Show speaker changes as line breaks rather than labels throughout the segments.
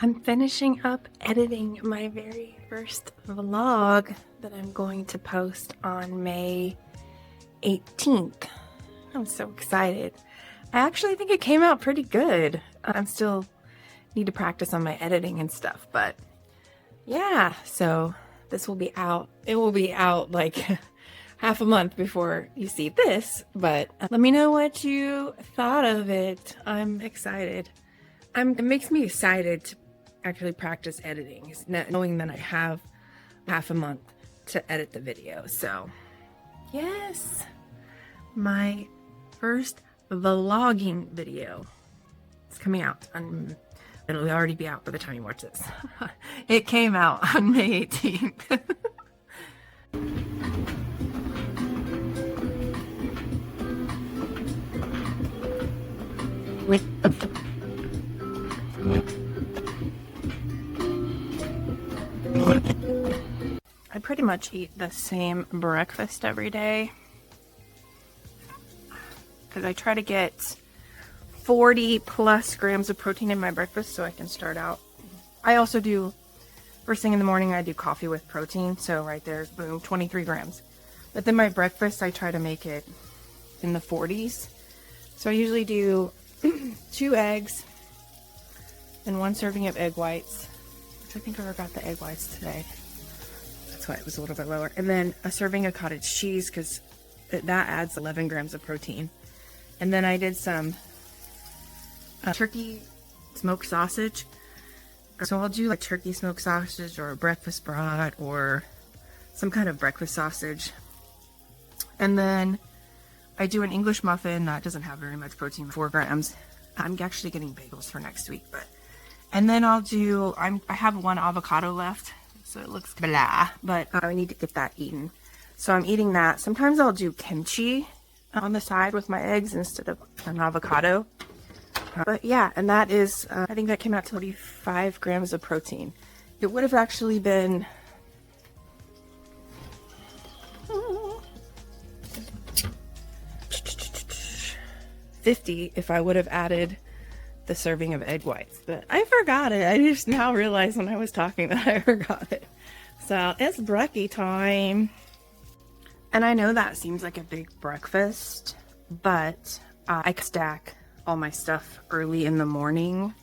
I'm finishing up editing my very first vlog that I'm going to post on May 18th. I'm so excited. I actually think it came out pretty good. I'm still need to practice on my editing and stuff, but yeah, so this will be out. It will be out like half a month before you see this, but let me know what you thought of it. I'm excited. It makes me excited to actually practice editing, knowing that I have half a month to edit the video. So yes, my first vlogging video is coming out on, it'll already be out by the time you watch this. It came out on May 18th. I pretty much eat the same breakfast every day because I try to get 40 plus grams of protein in my breakfast so I can start out. I also do, first thing in the morning, I do coffee with protein. So right there's, boom, 23 grams. But then my breakfast, I try to make it in the 40s. So I usually do 2 eggs and 1 serving of egg whites, which I think I forgot the egg whites today. That's why it was a little bit lower. And then a serving of cottage cheese because that adds 11 grams of protein. And then I did some turkey smoked sausage. So I'll do like turkey smoked sausage or a breakfast brat or some kind of breakfast sausage. And then I do an English muffin that doesn't have very much protein, 4 grams. I'm actually getting bagels for next week, and then I'll do, I have 1 avocado left, so it looks blah, but I need to get that eaten. So I'm eating that. Sometimes I'll do kimchi on the side with my eggs instead of an avocado. But yeah, and that is, I think that came out to 45 grams of protein. It would have actually been 50 if I would have added the serving of egg whites, but I forgot it. I just now realized when I was talking that I forgot it. So it's brekkie time. And I know that seems like a big breakfast, but I stack all my stuff early in the morning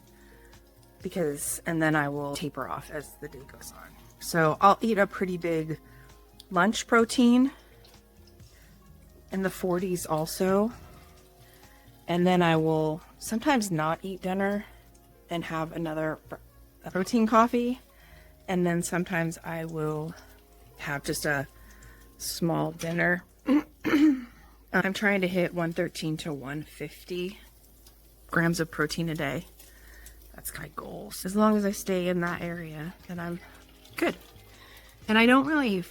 and then I will taper off as the day goes on. So I'll eat a pretty big lunch protein in the 40s also. And then I will sometimes not eat dinner and have another protein coffee. And then sometimes I will have just a small dinner. I'm trying to hit 113 to 150 grams of protein a day. That's my goal. As long as I stay in that area, then I'm good. And I don't really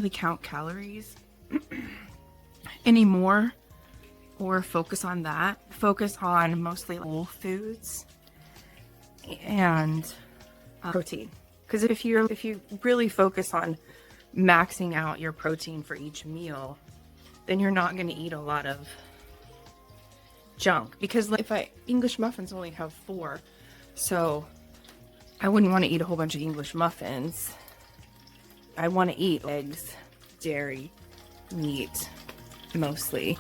count calories anymore. Or focus on that. Focus on mostly whole foods and protein. Because if you really focus on maxing out your protein for each meal, then you're not going to eat a lot of junk. Because English muffins only have 4, so I wouldn't want to eat a whole bunch of English muffins. I want to eat eggs, dairy, meat, mostly.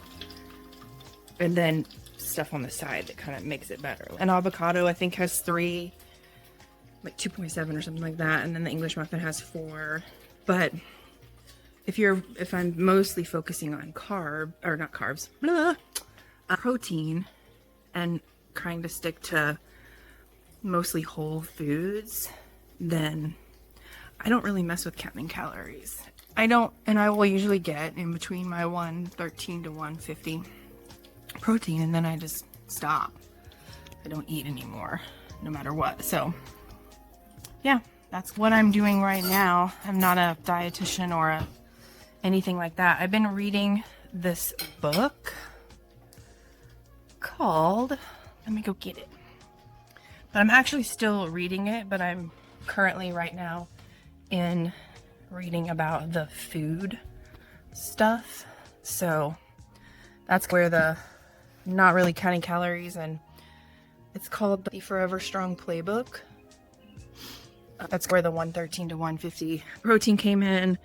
And then stuff on the side that kind of makes it better. An avocado, I think, has 3, like 2.7 or something like that. And then the English muffin has 4. But if I'm mostly focusing on protein and trying to stick to mostly whole foods, then I don't really mess with counting calories. I will usually get in between my 113 to 150 protein, and then I just stop. I don't eat anymore, no matter what. So yeah, that's what I'm doing right now. I'm not a dietitian or anything like that. I've been reading this book called, let me go get it. But I'm actually still reading it, but I'm currently right now in reading about the food stuff. So that's where the not really counting calories, and it's called the Forever Strong Playbook. That's where the 113 to 150 protein came in,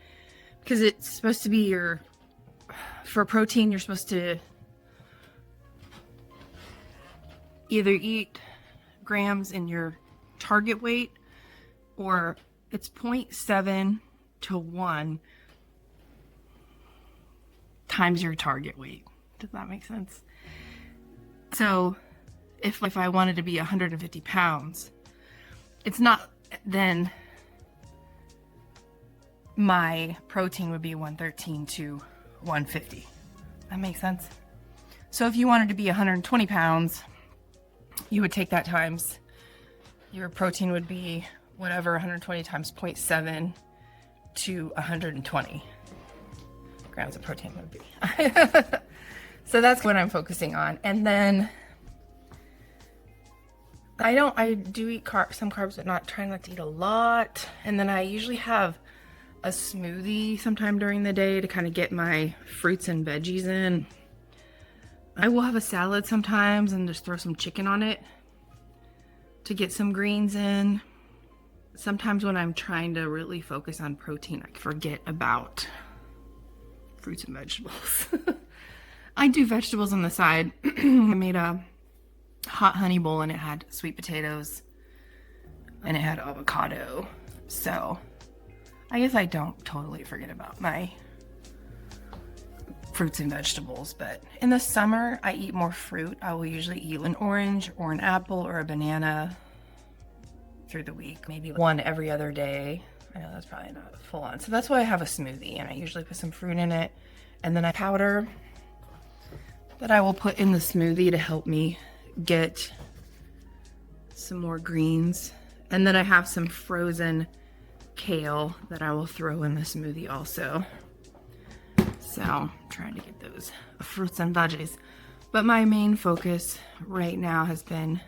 because it's supposed to be for protein, you're supposed to either eat grams in your target weight, or it's 0.7 to 1 times your target weight. Does that make sense? So if I wanted to be 150 pounds, it's not, then my protein would be 113 to 150. That makes sense? So if you wanted to be 120 pounds, you would take that times, your protein would be whatever 120 times 0.7 to 120 grams of protein would be. So that's what I'm focusing on. And then I do eat some carbs, but trying not to eat a lot. And then I usually have a smoothie sometime during the day to kind of get my fruits and veggies in. I will have a salad sometimes and just throw some chicken on it to get some greens in. Sometimes when I'm trying to really focus on protein, I forget about fruits and vegetables. I do vegetables on the side. I made a hot honey bowl and it had sweet potatoes and it had avocado. So I guess I don't totally forget about my fruits and vegetables, but in the summer I eat more fruit. I will usually eat an orange or an apple or a banana through the week, maybe one every other day. I know that's probably not full on. So that's why I have a smoothie, and I usually put some fruit in it, and then I powder that I will put in the smoothie to help me get some more greens. And then I have some frozen kale that I will throw in the smoothie also. So I'm trying to get those fruits and veggies. But my main focus right now has been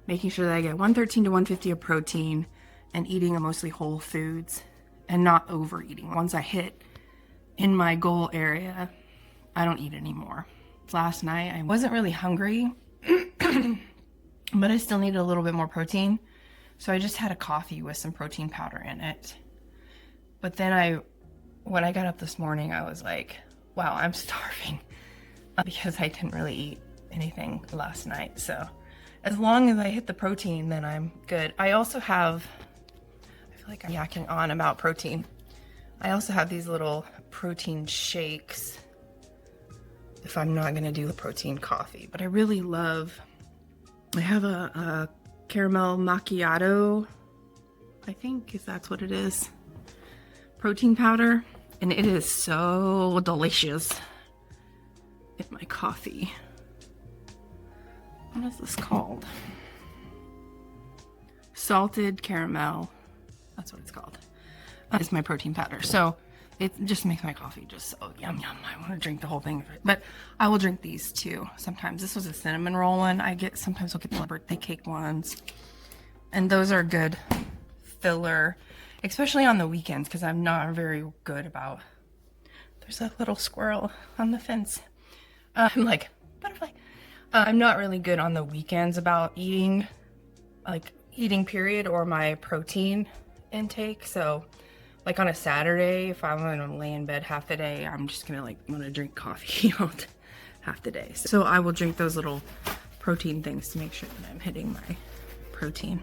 making sure that I get 113 to 150 of protein and eating mostly whole foods and not overeating. Once I hit in my goal area, I don't eat anymore. Last night I wasn't really hungry, but I still needed a little bit more protein. So I just had a coffee with some protein powder in it. But then when I got up this morning, I was like, wow, I'm starving because I didn't really eat anything last night. So as long as I hit the protein, then I'm good. I also have, I feel like I'm yakking on about protein. I also have these little protein shakes if I'm not gonna do the protein coffee, but I really love, I have a caramel macchiato, I think if that's what it is, protein powder, and it is so delicious in my coffee. What is this called? Salted caramel. That's what it's called. It's my protein powder. So it just makes my coffee just so yum yum. I want to drink the whole thing. But I will drink these too sometimes. This was a cinnamon roll one. Sometimes I'll get the birthday cake ones. And those are good filler, especially on the weekends, because I'm not very good about, there's a little squirrel on the fence. I'm like, butterfly. I'm not really good on the weekends about eating period, or my protein intake. So like on a Saturday, if I'm gonna lay in bed half the day, I'm just gonna drink coffee half the day. So I will drink those little protein things to make sure that I'm hitting my protein.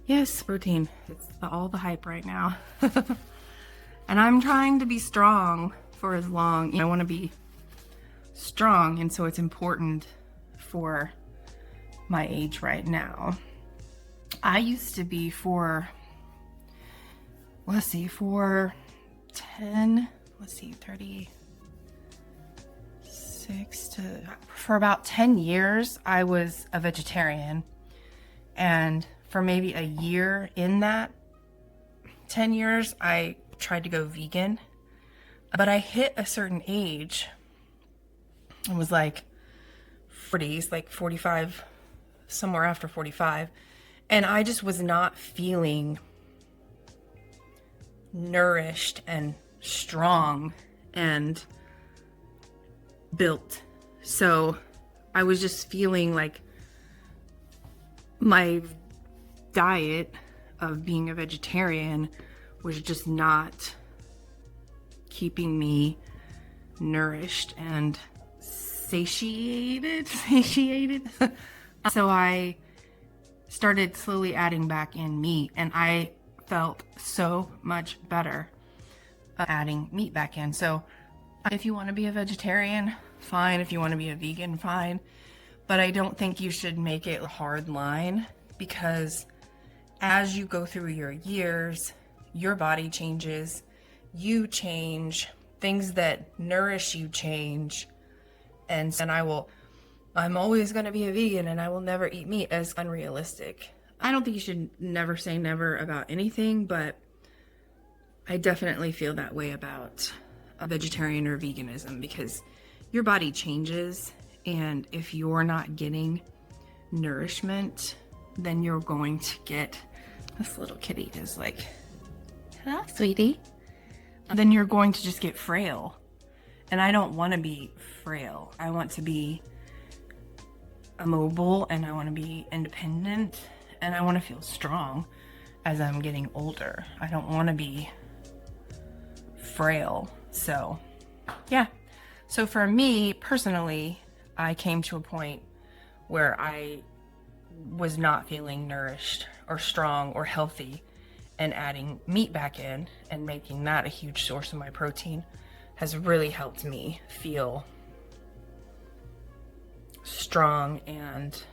Yes, protein. It's all the hype right now. And I'm trying to be strong for as long. I want to be strong, and so it's important for my age right now. I used to be for for about 10 years, I was a vegetarian. And for maybe a year in that 10 years, I tried to go vegan. But I hit a certain age. It was like 40s, like 45, somewhere after 45. And I just was not feeling nourished and strong and built. So I was just feeling like my diet of being a vegetarian was just not keeping me nourished and satiated. So I started slowly adding back in meat, and I felt so much better adding meat back in. So if you want to be a vegetarian, fine. If you want to be a vegan, fine. But I don't think you should make it a hard line, because as you go through your years, your body changes, you change, things that nourish you change. And I'm always going to be a vegan and I will never eat meat as unrealistic. I don't think you should never say never about anything, but I definitely feel that way about a vegetarian or veganism, because your body changes, and if you're not getting nourishment, then you're going to get, this little kitty is like, hello, sweetie. Then you're going to just get frail. And I don't want to be frail. I want to be mobile, and I want to be independent, and I want to feel strong as I'm getting older. I don't want to be frail. So yeah. So for me personally, I came to a point where I was not feeling nourished or strong or healthy, and adding meat back in and making that a huge source of my protein has really helped me feel strong, and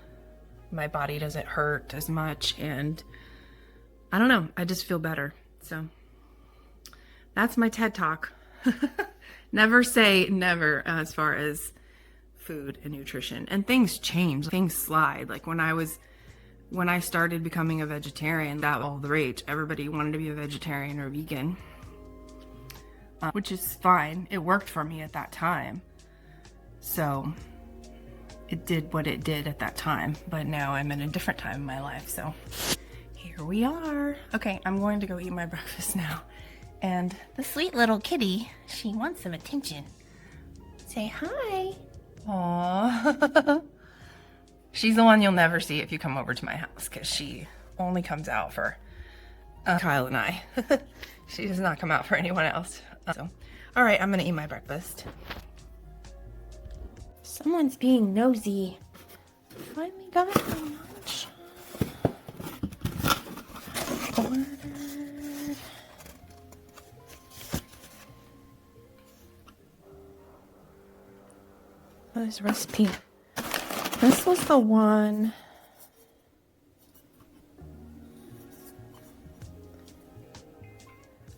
my body doesn't hurt as much, and I don't know, I just feel better. So that's my TED Talk. Never say never as far as food and nutrition. And things change, things slide. Like when I started becoming a vegetarian, that was all the rage. Everybody wanted to be a vegetarian or vegan, which is fine. It worked for me at that time. So it did what it did at that time. But now I'm in a different time in my life. So here we are. Okay, I'm going to go eat my breakfast now. And the sweet little kitty, she wants some attention. Say hi. Aww. She's the one you'll never see if you come over to my house, because she only comes out for Kyle and I. She does not come out for anyone else. All right, I'm gonna eat my breakfast. Someone's being nosy. Finally got my lunch. Ordered. Oh, this recipe. This was the one.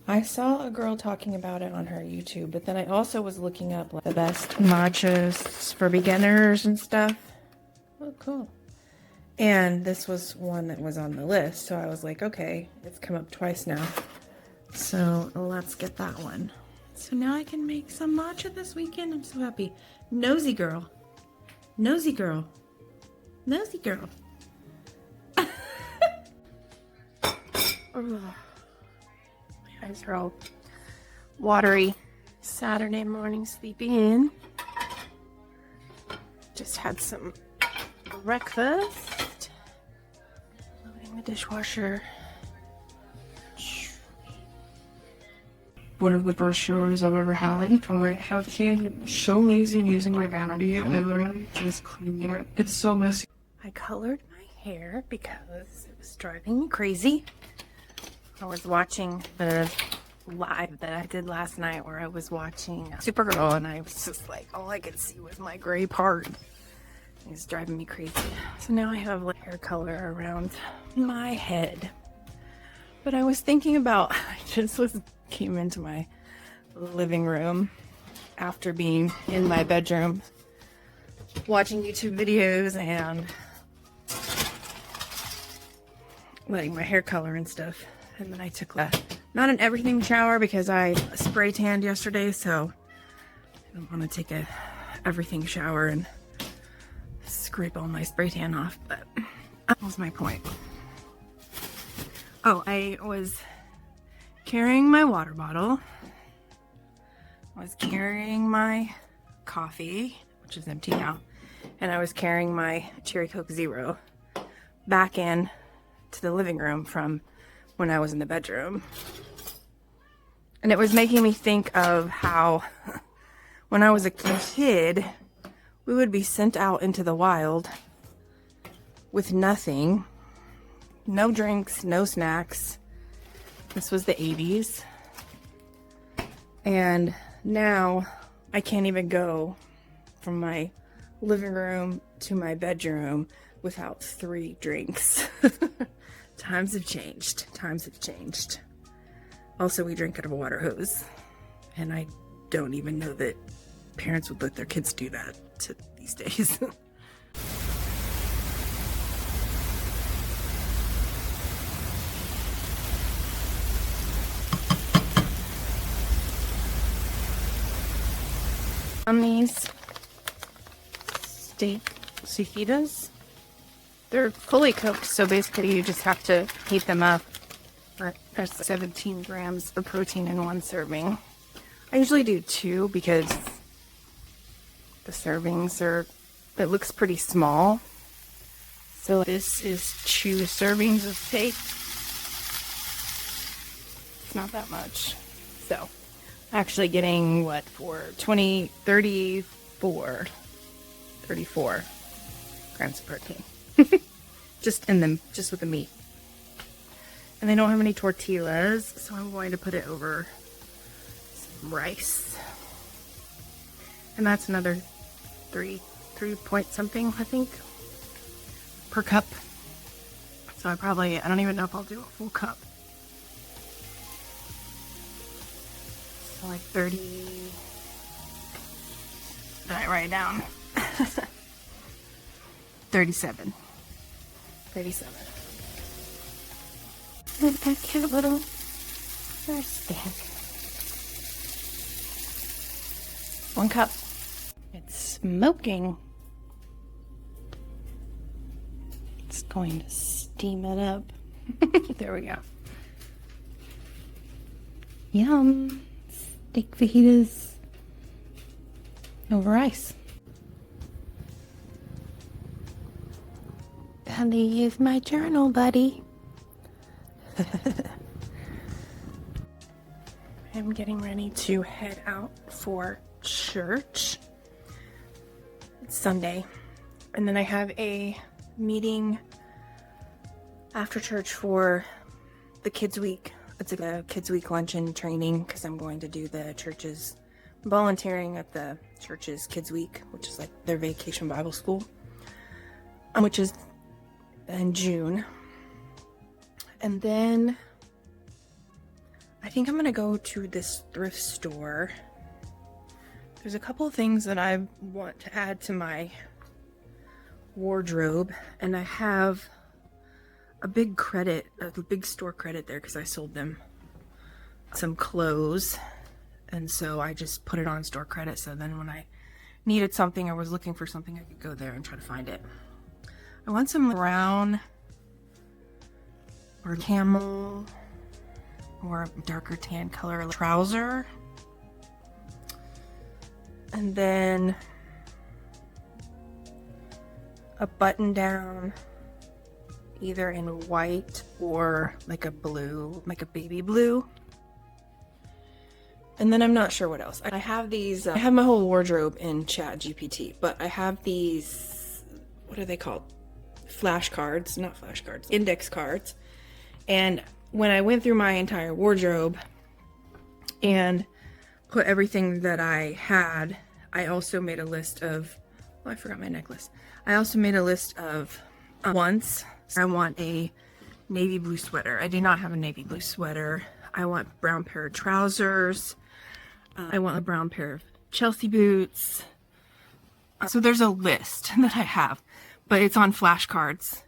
I saw a girl talking about it on her YouTube, but then I also was looking up like the best matchas for beginners and stuff. Oh, cool. And this was one that was on the list, so I was like, okay, it's come up twice now. So let's get that one. So now I can make some matcha this weekend. I'm so happy. Nosy girl. Nosy girl. Nosy girl. My eyes are all watery. Saturday morning sleeping in. Just had some breakfast. Loading the dishwasher.
One of the best shows I've ever had. I have been so lazy using my vanity and literally just cleaning it. It's so messy.
I colored my hair because it was driving me crazy. I was watching the live that I did last night where I was watching Supergirl, and I was just like, all I could see was my gray part. It was driving me crazy. So now I have like hair color around my head. But I was thinking about, came into my living room after being in my bedroom watching YouTube videos and letting my hair color and stuff. And then I took not an everything shower because I spray tanned yesterday, so I don't want to take a everything shower and scrape all my spray tan off, but that was my point. Oh, I was carrying my water bottle. I was carrying my coffee, which is empty now, and I was carrying my Cherry Coke Zero back in to the living room from when I was in the bedroom. And it was making me think of how when I was a kid, we would be sent out into the wild with nothing, no drinks, no snacks. This was the 80s. And now I can't even go from my living room to my bedroom without 3 drinks. Times have changed. Times have changed. Also, we drink out of a water hose. And I don't even know that parents would let their kids do that these days. On these steak fajitas, they're fully cooked, so basically you just have to heat them up. There's 17 grams of protein in one serving. I usually do 2 because the servings it looks pretty small. So this is 2 servings of steak. It's not that much. So actually getting what for 34 grams of protein. just with the meat. And they don't have any tortillas, so I'm going to put it over some rice. And that's another 3 point something, I think, per cup. So I don't even know if I'll do a full cup. So like 30, did I write it down? 37. Look at that cute little first bag. 1 cup. It's smoking. It's going to steam it up. There we go. Yum. Steak fajitas over ice. Honey is my journal buddy. I'm getting ready to head out for church. It's Sunday. And then I have a meeting after church for the Kids Week. It's a Kids Week luncheon training because I'm going to do the church's volunteering at the church's Kids Week, which is like their vacation Bible school, which is in June. And then I think I'm gonna go to this thrift store. There's a couple of things that I want to add to my wardrobe, and I have a big store credit there because I sold them some clothes, and so I just put it on store credit, so then when I needed something or was looking for something, I could go there and try to find it. I want some brown or camel or darker tan color trouser, and then a button down either in white or like a blue, like a baby blue. And then I'm not sure what else. I have these, I have my whole wardrobe in ChatGPT, but I have these, what are they called? Flashcards, not flashcards, index cards. And when I went through my entire wardrobe and put everything that I had, I also made a list of, oh, I forgot my necklace. I also made a list of wants. I want a navy blue sweater. I do not have a navy blue sweater. I want a brown pair of trousers. I want a brown pair of Chelsea boots. So there's a list that I have, but it's on flashcards.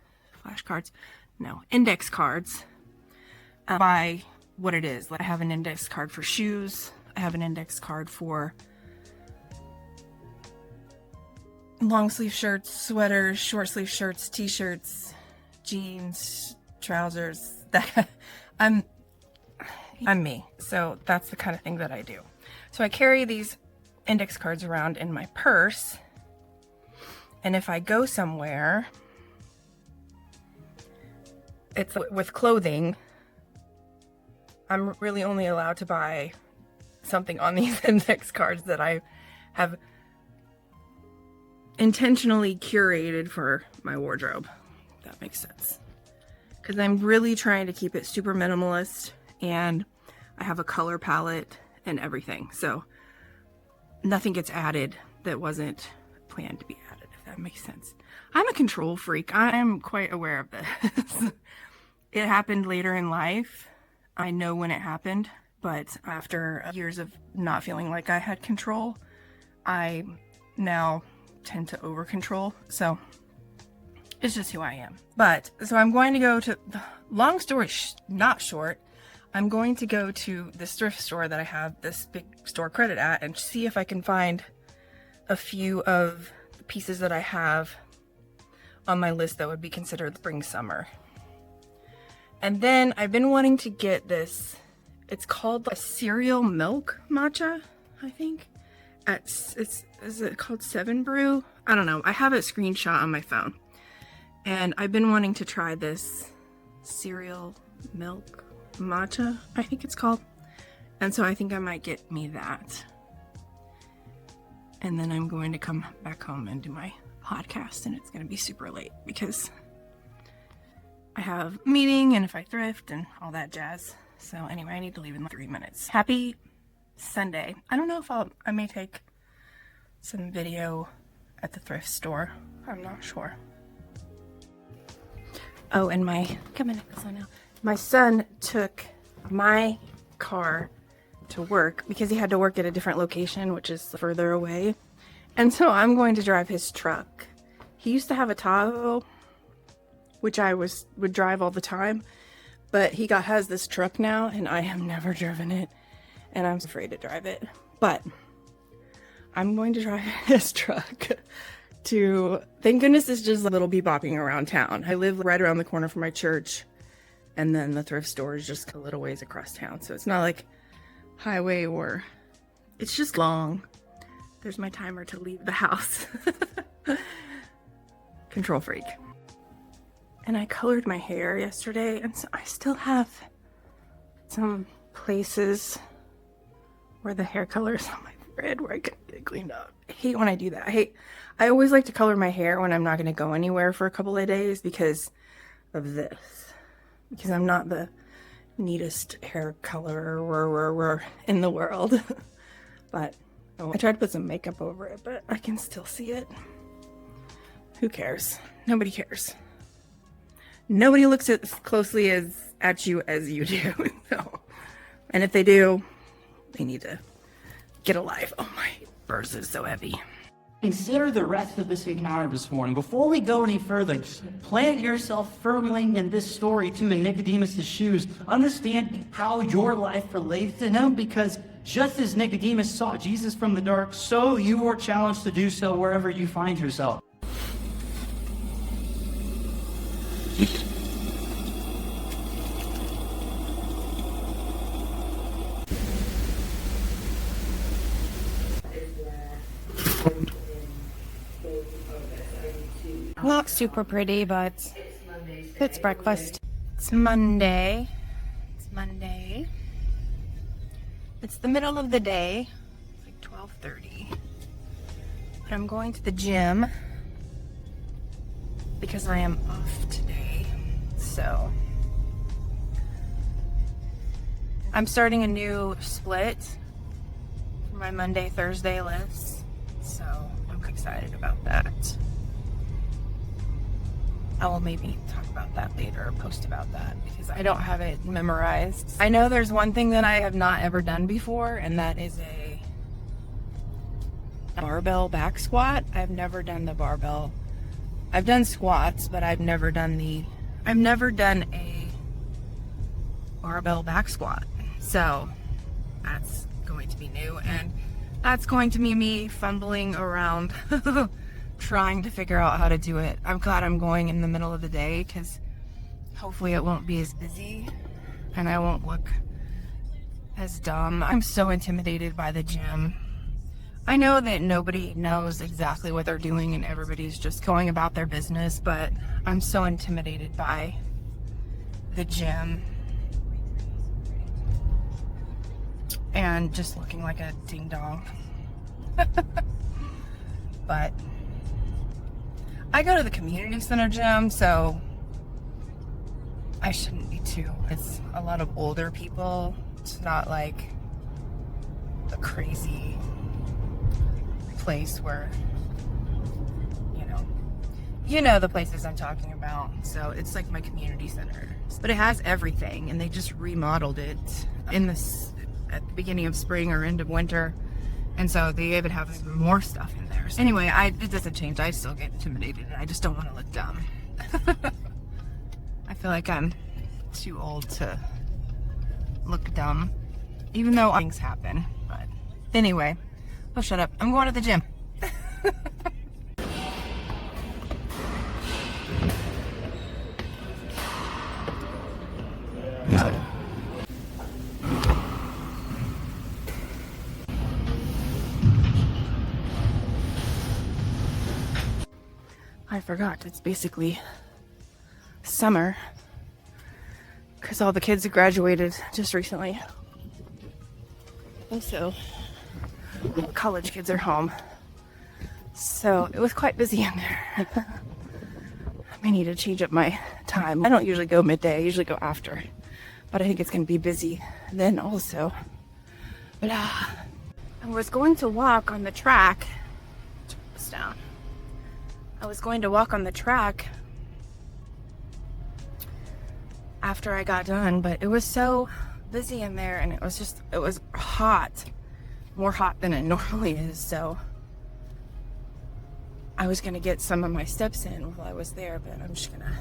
Index cards by what it is. Like I have an index card for shoes. I have an index card for long sleeve shirts, sweaters, short sleeve shirts, t-shirts, jeans, trousers. I'm me. So that's the kind of thing that I do. So I carry these index cards around in my purse. And if I go somewhere, it's with clothing, I'm really only allowed to buy something on these index cards that I have intentionally curated for my wardrobe. If that makes sense. Because I'm really trying to keep it super minimalist, and I have a color palette and everything. So nothing gets added that wasn't planned to be added, if that makes sense. I'm a control freak. I'm quite aware of this. It happened later in life. I know when it happened, but after years of not feeling like I had control, I now tend to over control. So it's just who I am. But so I'm going to go to, long story not short, I'm going to go to this thrift store that I have this big store credit at and see if I can find a few of the pieces that I have on my list that would be considered spring summer. And then I've been wanting to get this, it's called a cereal milk matcha, I think. Is it called 7 Brew? I don't know. I have a screenshot on my phone. And I've been wanting to try this cereal milk matcha, I think it's called. And so I think I might get me that. And then I'm going to come back home and do my podcast, and it's going to be super late because I have a meeting and if I thrift and all that jazz. So anyway, I need to leave in like 3 minutes. Happy Sunday. I don't know if I may take some video at the thrift store. I'm not sure. Oh, and my son took my car to work because he had to work at a different location, which is further away. And so I'm going to drive his truck. He used to have a Tahoe, which I would drive all the time, but he has this truck now, and I have never driven it, and I'm afraid to drive it. But I'm going to drive his truck to, thank goodness it's just a little bebopping around town. I live right around the corner from my church, and then the thrift store is just a little ways across town. So it's not like highway, or it's just long. There's my timer to leave the house. Control freak. And I colored my hair yesterday, and so I still have some places where the hair color is on my thread where I can get it cleaned up. I hate when I do that. I always like to color my hair when I'm not going to go anywhere for a couple of days because of this. Because I'm not the neatest hair color in the world. But I tried to put some makeup over it, but I can still see it. Who cares? Nobody cares. Nobody looks as closely at you as you do. So, and if they do, they need to get a life. Oh, my purse is so heavy.
Consider the rest of this encounter this morning. Before we go any further, plant yourself firmly in this story too in Nicodemus' shoes. Understand how your life relates to him, because just as Nicodemus saw Jesus from the dark, so you are challenged to do so wherever you find yourself.
Not super pretty, but it's breakfast. It's Monday. It's the middle of the day. It's like 12:30. But I'm going to the gym because I am off today. So I'm starting a new split for my Monday, Thursday list. So I'm excited about that. I will maybe talk about that later or post about that because I don't have it memorized. I know there's one thing that I have not ever done before, and that is a barbell back squat. I've never done the barbell. I've done squats, but I've never done a barbell back squat. So that's going to be new, and that's going to be me fumbling around trying to figure out how to do it. I'm glad I'm going in the middle of the day because hopefully it won't be as busy and I won't look as dumb. I'm so intimidated by the gym. I know that nobody knows exactly what they're doing and everybody's just going about their business, but I'm so intimidated by the gym. and just looking like a ding dong. But I go to the community center gym, so I shouldn't be too. It's a lot of older people. It's not like the crazy place where, you know the places I'm talking about. So it's like my community center, but it has everything, and they just remodeled it at the beginning of spring or end of winter, and so they even have even more stuff in there. So anyway, it doesn't change. I still get intimidated, and I just don't want to look dumb. I feel like I'm too old to look dumb, even though things happen. But anyway, oh, shut up. I'm going to the gym. I forgot, it's basically summer because all the kids have graduated just recently. Also, the college kids are home. So it was quite busy in there. I may need to change up my time. I don't usually go midday, I usually go after. But I think it's going to be busy then also. But I was going to walk on the track. Turn this down. I was going to walk on the track after I got done, but it was so busy in there, and it was hot. More hot than it normally is, so I was going to get some of my steps in while I was there, but I'm just going to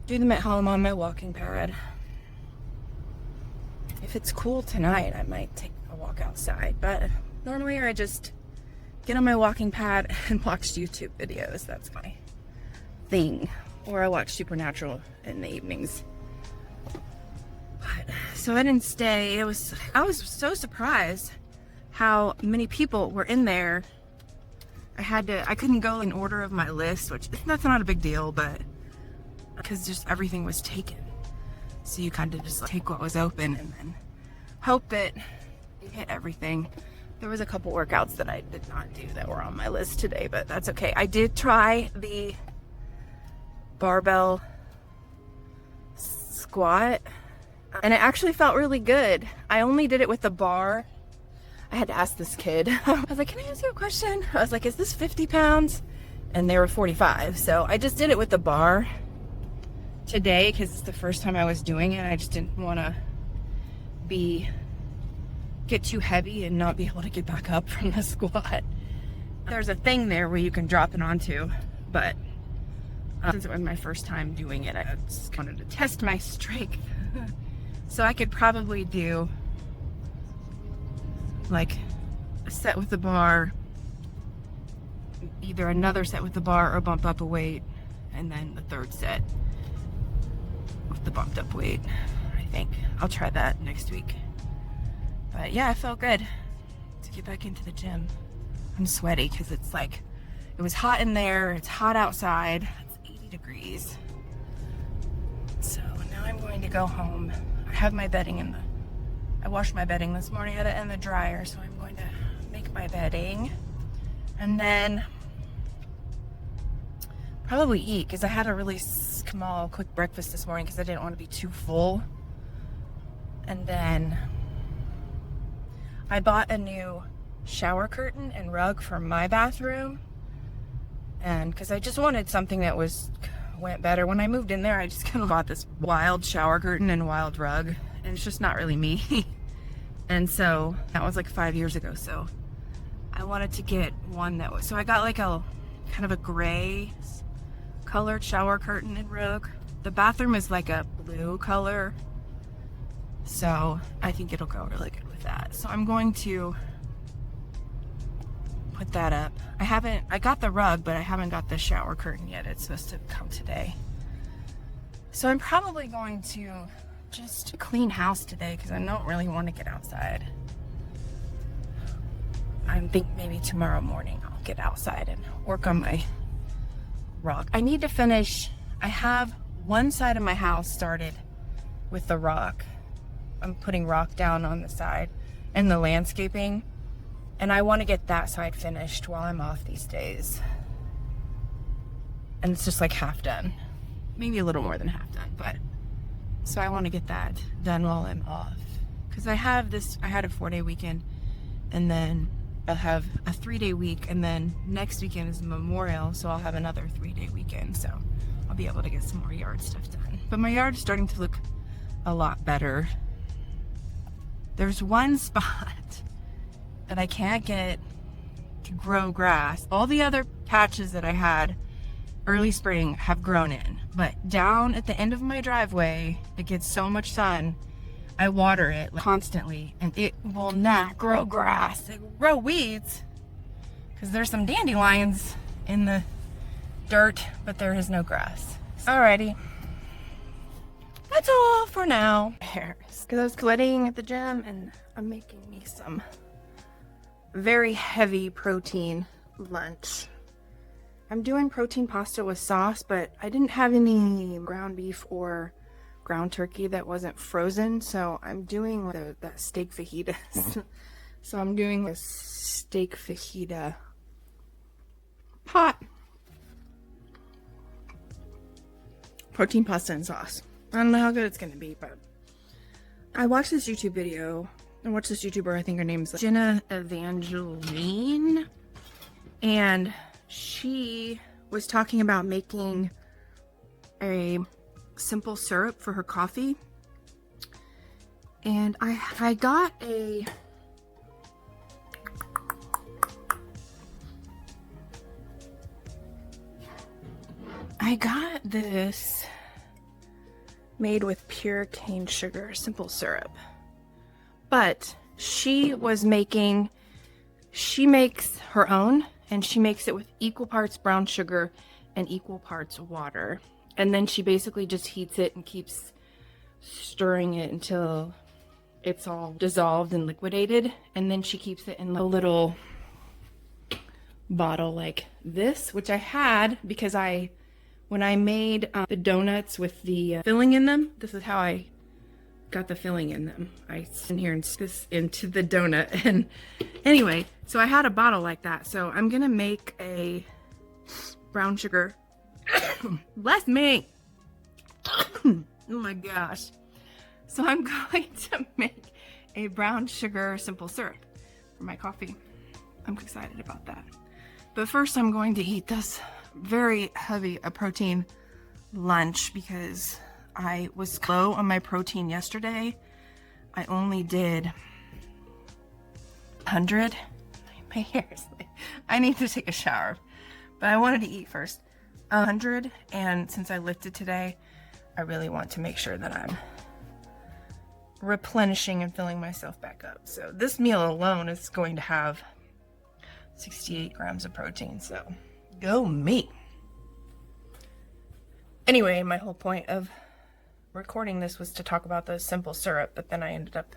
do them at home on my walking pad. If it's cool tonight, I might take a walk outside, but normally I just get on my walking pad and watch YouTube videos. That's my thing. Or I watch Supernatural in the evenings. But, so I didn't stay. I was so surprised how many people were in there. I couldn't go in order of my list, which that's not a big deal, but because just everything was taken. So you kind of just take what was open and then hope that you hit everything. There was a couple workouts that I did not do that were on my list today, but that's okay. I did try the barbell squat, and it actually felt really good. I only did it with the bar. I had to ask this kid. I was like, can I ask you a question? I was like, is this 50 pounds? And they were 45. So I just did it with the bar today because it's the first time I was doing it. I just didn't want to get too heavy and not be able to get back up from the squat. There's a thing there where you can drop it onto, but since it was my first time doing it, I just wanted to test my strength. So I could probably do like a set with the bar, either another set with the bar or bump up a weight, and then the third set with the bumped up weight. I think I'll try that next week. But yeah, I felt good to get back into the gym. I'm sweaty because it was hot in there, it's hot outside, it's 80 degrees. So now I'm going to go home. I have my bedding I washed my bedding this morning, I had it in the dryer, so I'm going to make my bedding. And then probably eat, because I had a really small, quick breakfast this morning because I didn't want to be too full. And then I bought a new shower curtain and rug for my bathroom, and because I just wanted something that went better. When I moved in there, I just kind of bought this wild shower curtain and wild rug, and it's just not really me. And so that was like 5 years ago, so I wanted to get one that was, so I got like a kind of a gray colored shower curtain and rug. The bathroom is like a blue color, so I think it'll go really good with that. So I'm going to put that up. I got the rug, but I haven't got the shower curtain yet. It's supposed to come today. So I'm probably going to just clean house today because I don't really want to get outside. I think maybe tomorrow morning I'll get outside and work on my rock. I need to finish. I have one side of my house started with the rock. I'm putting rock down on the side. and the landscaping. And I want to get that side finished while I'm off these days. And it's just like half done. Maybe a little more than half done, but so I want to get that done while I'm off. Because I had a 4-day weekend, and then I'll have a 3-day week, and then next weekend is Memorial, so I'll have another 3-day weekend. So I'll be able to get some more yard stuff done. But my yard is starting to look a lot better. There's one spot that I can't get to grow grass. All the other patches that I had early spring have grown in, but down at the end of my driveway, it gets so much sun. I water it constantly, and it will not grow grass. It will grow weeds, because there's some dandelions in the dirt, but there is no grass. Alrighty. That's all for now. Because I was sweating at the gym, and I'm making me some very heavy protein lunch. I'm doing protein pasta with sauce, but I didn't have any ground beef or ground turkey that wasn't frozen, so I'm doing the steak fajitas. So I'm doing this steak fajita pot. Protein pasta and sauce. I don't know how good it's gonna be, but I watched this YouTube video. I watched this YouTuber, I think her name's Jenna Evangeline, and she was talking about making a simple syrup for her coffee. And I got this made with pure cane sugar, simple syrup. But she makes her own, and she makes it with equal parts brown sugar and equal parts water. And then she basically just heats it and keeps stirring it until it's all dissolved and liquidated. And then she keeps it in a little bottle like this, which I had because when I made the donuts with the filling in them, this is how I got the filling in them. I sit here and stick this into the donut. And anyway, so I had a bottle like that. So I'm gonna make a brown sugar. Bless me. Oh my gosh. So I'm going to make a brown sugar simple syrup for my coffee. I'm excited about that. But first I'm going to eat this very heavy a protein lunch because I was low on my protein yesterday. I only did 100. My hair is like, I need to take a shower, but I wanted to eat first. 100, and since I lifted today, I really want to make sure that I'm replenishing and filling myself back up. So this meal alone is going to have 68 grams of protein, so go me. Anyway, my whole point of recording this was to talk about the simple syrup, but then I ended up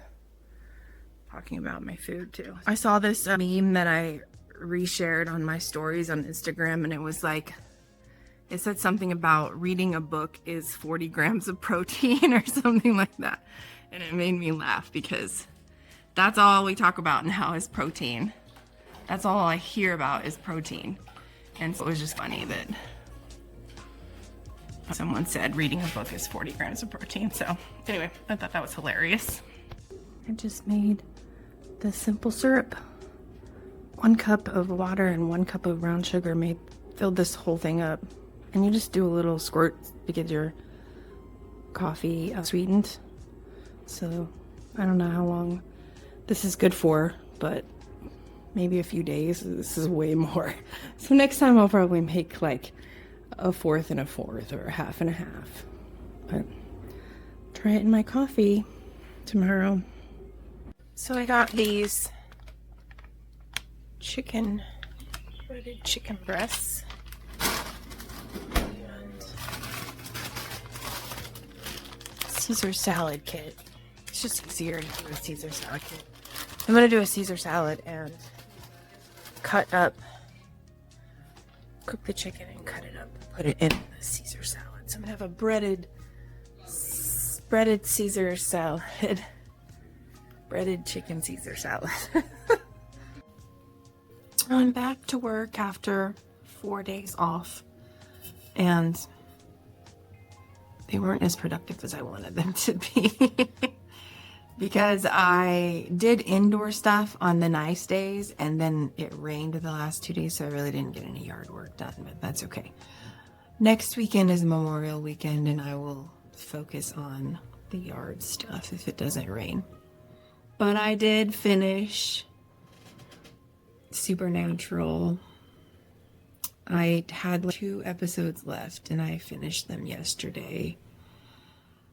talking about my food too. I saw this meme that I reshared on my stories on Instagram, and it was like, it said something about reading a book is 40 grams of protein or something like that. And it made me laugh because that's all we talk about now is protein. That's all I hear about is protein. And so it was just funny that someone said reading a book is 40 grams of protein. So anyway, I thought that was hilarious. I just made the simple syrup. 1 cup of water and 1 cup of brown sugar filled this whole thing up. And you just do a little squirt to get your coffee sweetened. So I don't know how long this is good for, but maybe a few days. This is way more. So next time I'll probably make like a 1/4 and a 1/4 or a 1/2 and a 1/2. But try it in my coffee tomorrow. So I got these breaded chicken breasts. Caesar salad kit. It's just easier to do a Caesar salad kit. I'm gonna do a Caesar salad and cook the chicken and cut it up, put it in the Caesar salad. So I'm gonna have a breaded Caesar salad breaded chicken Caesar salad. I'm back to work after 4 days off, and they weren't as productive as I wanted them to be. Because I did indoor stuff on the nice days, and then it rained the last 2 days, so I really didn't get any yard work done, but that's okay. Next weekend is Memorial Weekend, and I will focus on the yard stuff if it doesn't rain. But I did finish Supernatural. I had 2 episodes left, and I finished them yesterday.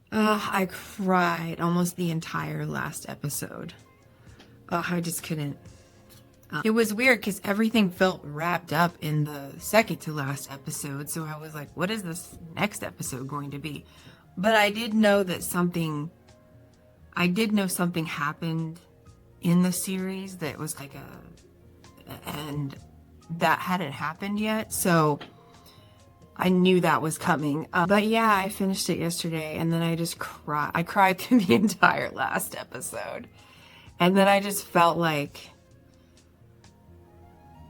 I cried almost the entire last episode. I just couldn't. It was weird because everything felt wrapped up in the second to last episode. So I was like, what is this next episode going to be? But I did know something happened in the series that was like and that hadn't happened yet. So I knew that was coming. But yeah, I finished it yesterday, and then I just cried. I cried through the entire last episode. And then I just felt like,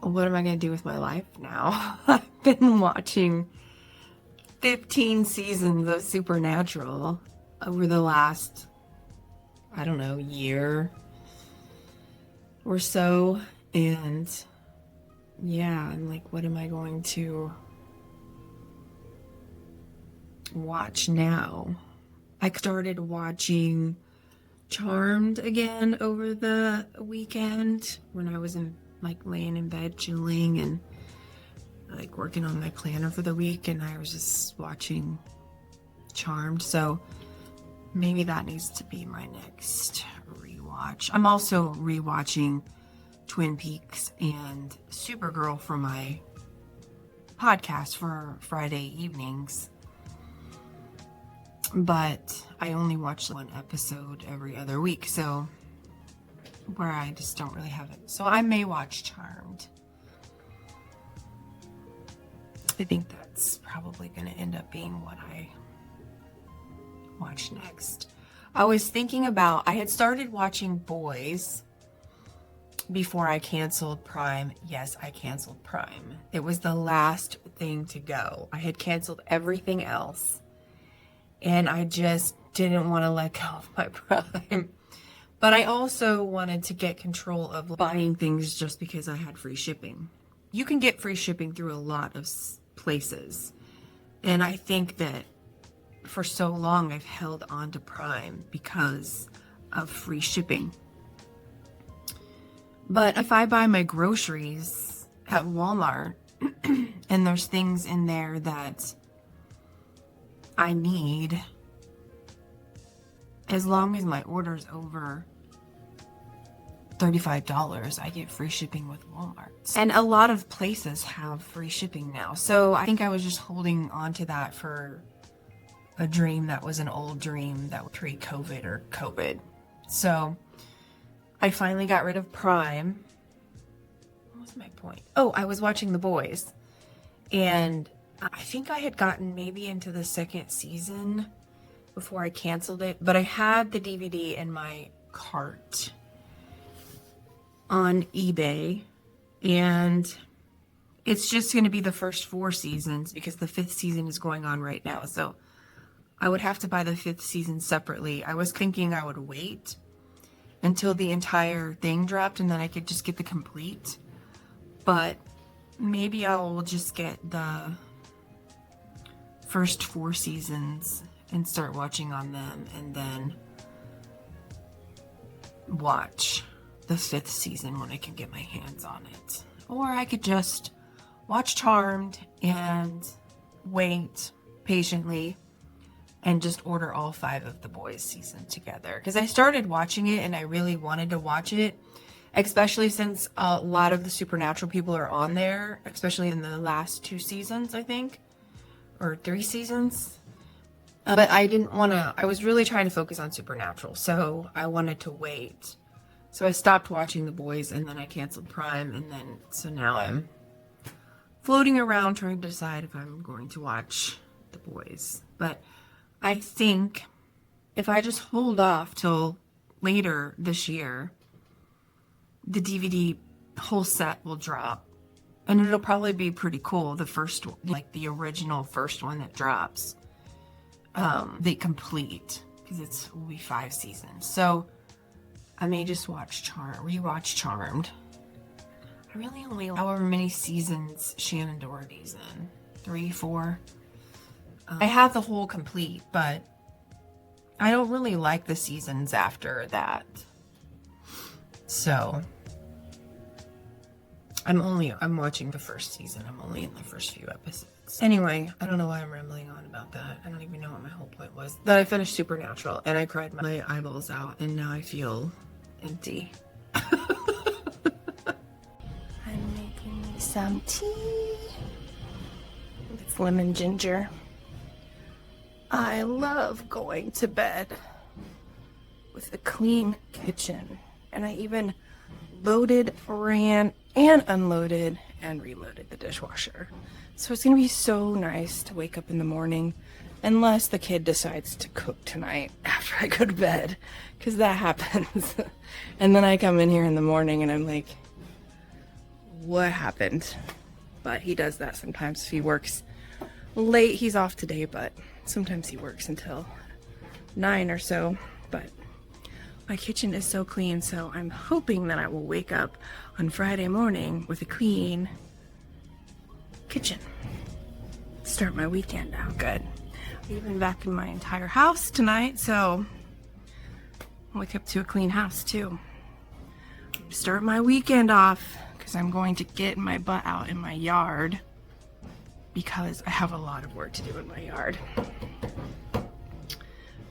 what am I going to do with my life now? I've been watching 15 seasons of Supernatural over the last, I don't know, year or so. And yeah, I'm like, what am I going to watch now? I started watching Charmed again over the weekend when I was laying in bed chilling and working on my planner for the week, and I was just watching Charmed. So maybe that needs to be my next rewatch. I'm also rewatching Twin Peaks and Supergirl for my podcast for Friday evenings. But I only watch 1 episode every other week, so where I just don't really have it. So I may watch Charmed. I think that's probably going to end up being what I watch next. I was thinking about, I had started watching Boys before I canceled Prime. Yes, I canceled Prime. It was the last thing to go. I had canceled everything else, and I just didn't want to let go of my Prime. But I also wanted to get control of buying things just because I had free shipping. You can get free shipping through a lot of places. And I think that for so long I've held on to Prime because of free shipping. But if I buy my groceries at Walmart and there's things in there that I need, as long as my order's over $35, I get free shipping with Walmart. And a lot of places have free shipping now. So I think I was just holding on to that for a dream that was an old dream that was pre-COVID or COVID. So I finally got rid of Prime. What was my point? Oh, I was watching The Boys. And I think I had gotten maybe into the 2nd season before I canceled it. But I had the DVD in my cart on eBay. And it's just going to be the first 4 seasons because the 5th season is going on right now. So I would have to buy the 5th season separately. I was thinking I would wait until the entire thing dropped and then I could just get the complete. But maybe I'll just get the first 4 seasons and start watching on them, and then watch the 5th season when I can get my hands on it. Or I could just watch Charmed and wait patiently and just order all 5 of The Boys season together. Because I started watching it and I really wanted to watch it, especially since a lot of the Supernatural people are on there, especially in the last 2 seasons, I think, or 3 seasons. But I didn't want to, I was really trying to focus on Supernatural, so I wanted to wait. So I stopped watching The Boys, and then I canceled Prime, and then, so now I'm floating around trying to decide if I'm going to watch The Boys. But I think if I just hold off till later this year, the DVD whole set will drop. And it'll probably be pretty cool. The first, like the original first one that drops, they complete, because will be 5 seasons. So I may just rewatch Charmed. I really only, however many seasons Shannon Doherty's in, 3, 4. I have the whole complete, but I don't really like the seasons after that. So I'm watching the first season. I'm only in the first few episodes. Anyway, I don't know why I'm rambling on about that. I don't even know what my whole point was. That I finished Supernatural and I cried my eyeballs out and now I feel empty. I'm making me some tea. It's lemon ginger. I love going to bed with a clean kitchen. And I even loaded, ran, and unloaded and reloaded the dishwasher. So it's gonna be so nice to wake up in the morning, unless the kid decides to cook tonight after I go to bed, because that happens. And then I come in here in the morning and I'm like, what happened? But he does that sometimes if he works late. He's off today, but sometimes he works until 9 or so. But my kitchen is so clean, so I'm hoping that I will wake up on Friday morning with a clean kitchen. Start my weekend out good. I even vacuumed my entire house tonight, so I'll wake up to a clean house too. Start my weekend off, because I'm going to get my butt out in my yard, because I have a lot of work to do in my yard.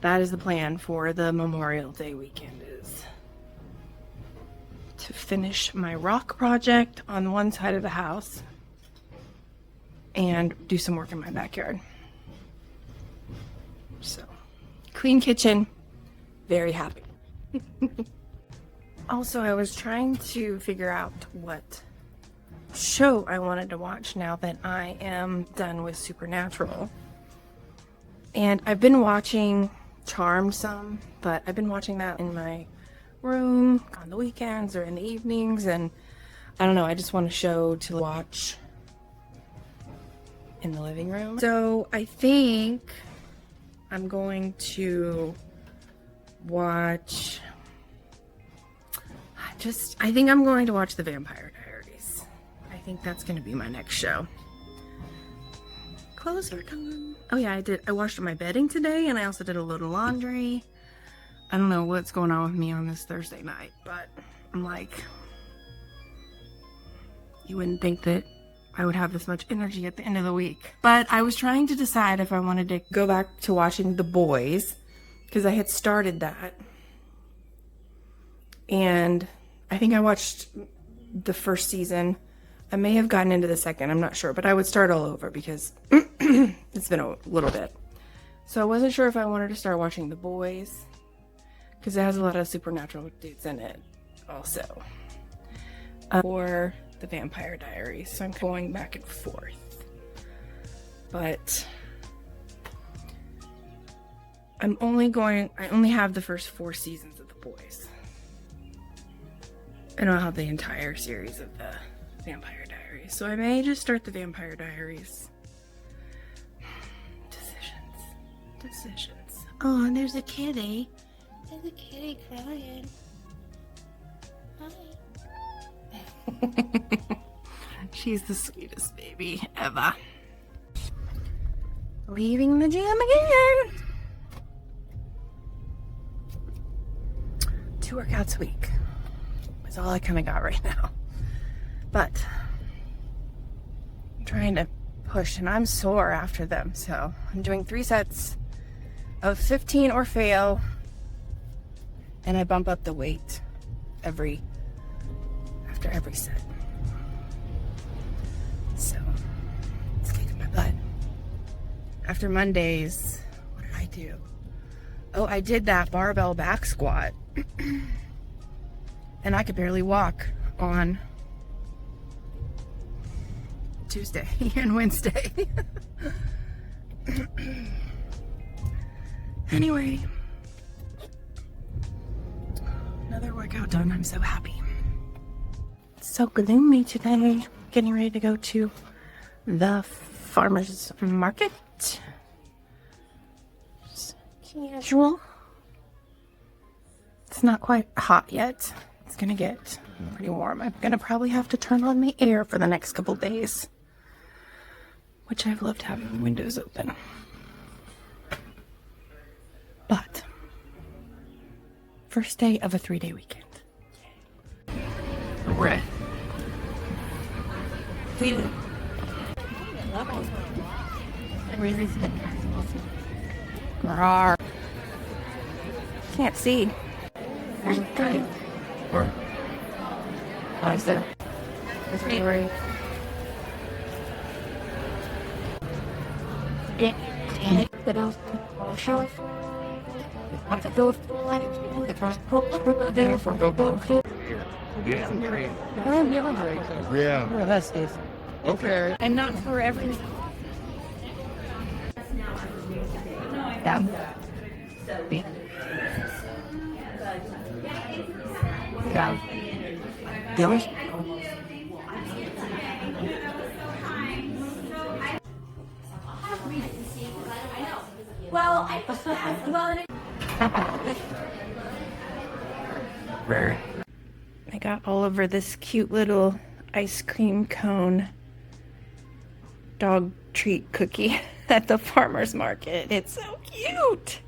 That is the plan for the Memorial Day weekend, is to finish my rock project on one side of the house and do some work in my backyard. So, clean kitchen, very happy. Also, I was trying to figure out what show I wanted to watch now that I am done with Supernatural. And I've been watching Charmed some, but I've been watching that in my room on the weekends or in the evenings, and I don't know, I just want a show to watch in the living room. So I think I'm going to watch, I think I'm going to watch The Vampire Diaries. I think that's going to be my next show. Clothes are coming. Oh yeah, I washed my bedding today, and I also did a load of laundry. I don't know what's going on with me on this Thursday night, but I'm like, you wouldn't think that I would have this much energy at the end of the week. But I was trying to decide if I wanted to go back to watching The Boys, because I had started that. And I think I watched the first season. I may have gotten into the second, I'm not sure, but I would start all over because it's been a little bit. So I wasn't sure if I wanted to start watching The Boys, because it has a lot of supernatural dudes in it also. Or The Vampire Diaries, so I'm going back and forth. But I only have the first 4 seasons of The Boys. I don't have the entire series of the Vampire Diaries, so I may just start The Vampire Diaries. Decisions. Oh, and there's a kitty. There's a kitty crying. Hi. She's the sweetest baby ever. Leaving the gym again. 2 workouts a week. That's all I kind of got right now. But I'm trying to push, and I'm sore after them, so I'm doing 3 sets of 15 or fail, and I bump up the weight after every set. So it's kicking my butt. After Mondays, what did I do? Oh, I did that barbell back squat. And I could barely walk on Tuesday and Wednesday. Anyway, workout done. I'm so happy. It's so gloomy today. Getting ready to go to the farmer's market. Just casual. It's not quite hot yet. It's gonna get pretty warm. I'm gonna probably have to turn on the air for the next couple days, which I've loved having the windows open. But first day of a 3-day weekend. We're Rawr. Can't see. I said, it's very.
Yeah.
Well, that's it.
Okay.
And not for every. Yeah. Yeah. Yours?
Well,
I got all over this cute little ice cream cone dog treat cookie at the farmer's market. It's so cute.